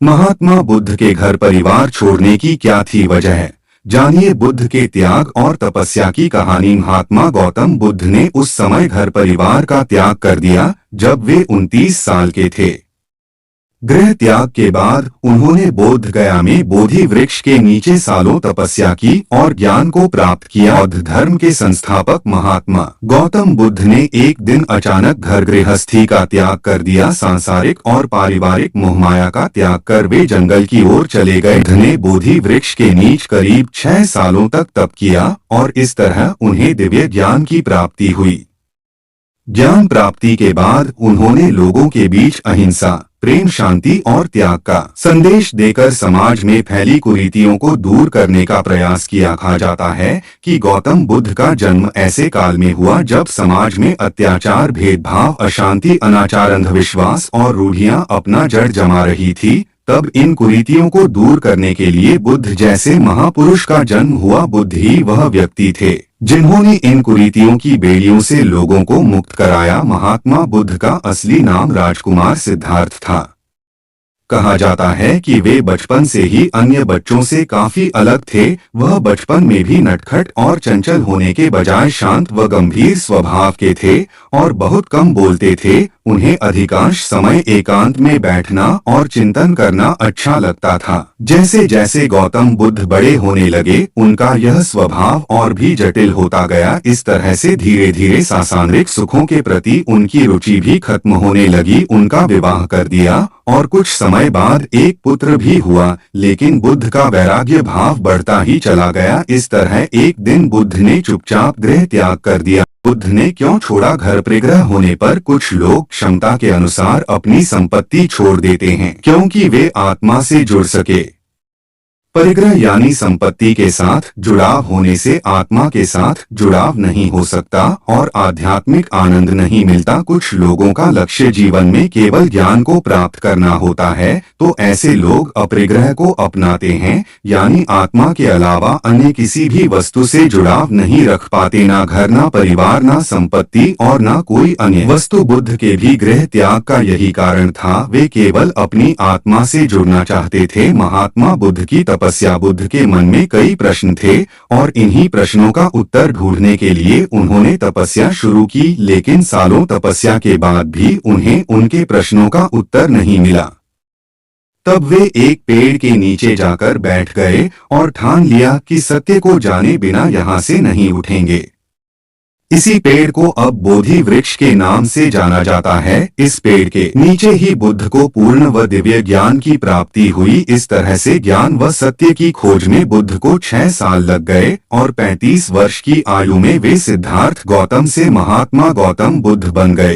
महात्मा बुद्ध के घर परिवार छोड़ने की क्या थी वजह? जानिए बुद्ध के त्याग और तपस्या की कहानी। महात्मा गौतम बुद्ध ने उस समय घर परिवार का त्याग कर दिया जब वे 29 साल के थे। गृह त्याग के बाद उन्होंने बोध गया में बोधि वृक्ष के नीचे सालों तपस्या की और ज्ञान को प्राप्त किया। बौद्ध धर्म के संस्थापक महात्मा गौतम बुद्ध ने एक दिन अचानक घर गृहस्थी का त्याग कर दिया। सांसारिक और पारिवारिक मोहमाया का त्याग कर वे जंगल की ओर चले गए। बुद्ध ने बोधि वृक्ष के नीचे करीब 6 सालों तक तप किया और इस तरह उन्हें दिव्य ज्ञान की प्राप्ति हुई। ज्ञान प्राप्ति के बाद उन्होंने लोगों के बीच अहिंसा, प्रेम, शांति और त्याग का संदेश देकर समाज में फैली कुरीतियों को दूर करने का प्रयास किया। कहा जाता है कि गौतम बुद्ध का जन्म ऐसे काल में हुआ जब समाज में अत्याचार, भेदभाव, अशांति, अनाचार, अंधविश्वास और रूढ़ियां अपना जड़ जमा रही थी। तब इन कुरीतियों को दूर करने के लिए बुद्ध जैसे महापुरुष का जन्म हुआ। बुद्ध ही वह व्यक्ति थे जिन्होंने इन कुरीतियों की बेड़ियों से लोगों को मुक्त कराया। महात्मा बुद्ध का असली नाम राजकुमार सिद्धार्थ था। कहा जाता है कि वे बचपन से ही अन्य बच्चों से काफी अलग थे। वह बचपन में भी नटखट और चंचल होने के बजाय शांत व गंभीर स्वभाव के थे और बहुत कम बोलते थे। उन्हें अधिकांश समय एकांत में बैठना और चिंतन करना अच्छा लगता था। जैसे जैसे गौतम बुद्ध बड़े होने लगे उनका यह स्वभाव और भी जटिल होता गया। इस तरह से धीरे धीरे सांसारिक सुखों के प्रति उनकी रुचि भी खत्म होने लगी। उनका विवाह कर दिया और कुछ समय बाद एक पुत्र भी हुआ, लेकिन बुद्ध का वैराग्य भाव बढ़ता ही चला गया। इस तरह एक दिन बुद्ध ने चुपचाप गृह त्याग कर दिया। बुद्ध ने क्यों छोड़ा? घर परिग्रह होने पर कुछ लोग क्षमता के अनुसार अपनी संपत्ति छोड़ देते हैं क्योंकि वे आत्मा से जुड़ सके। परिग्रह यानी संपत्ति के साथ जुड़ाव होने से आत्मा के साथ जुड़ाव नहीं हो सकता और आध्यात्मिक आनंद नहीं मिलता। कुछ लोगों का लक्ष्य जीवन में केवल ज्ञान को प्राप्त करना होता है, तो ऐसे लोग अपरिग्रह को अपनाते हैं, यानी आत्मा के अलावा अन्य किसी भी वस्तु से जुड़ाव नहीं रख पाते। ना घर, ना परिवार, ना संपत्ति और ना कोई अन्य वस्तु। बुद्ध के भी गृह त्याग का यही कारण था। वे केवल अपनी आत्मा से जुड़ना चाहते थे। महात्मा बुद्ध की तपस्या। बुद्ध के मन में कई प्रश्न थे और इन्हीं प्रश्नों का उत्तर ढूंढने के लिए उन्होंने तपस्या शुरू की, लेकिन सालों तपस्या के बाद भी उन्हें उनके प्रश्नों का उत्तर नहीं मिला। तब वे एक पेड़ के नीचे जाकर बैठ गए और ठान लिया कि सत्य को जाने बिना यहाँ से नहीं उठेंगे। इसी पेड़ को अब बोधि वृक्ष के नाम से जाना जाता है। इस पेड़ के नीचे ही बुद्ध को पूर्ण व दिव्य ज्ञान की प्राप्ति हुई। इस तरह से ज्ञान व सत्य की खोज में बुद्ध को 6 साल लग गए और 35 वर्ष की आयु में वे सिद्धार्थ गौतम से महात्मा गौतम बुद्ध बन गए।